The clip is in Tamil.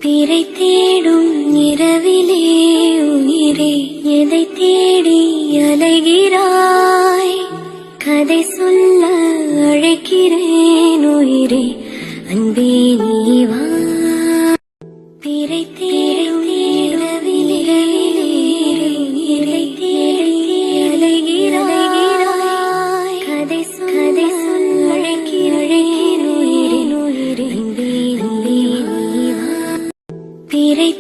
பிறை தேடும் இரவிலே உயிரே எதை தேடி அலைகிறாய்? கதை சொல்ல அழைக்கிறேன் உயிரே, அன்பே நீ வா. பிறை தேடும் இரவிலே எதை தேடி அலைகிறாய்? கதை சொல்ல அழைக்கிறேன் உயிரே, அன்பே நீ வா. பிறை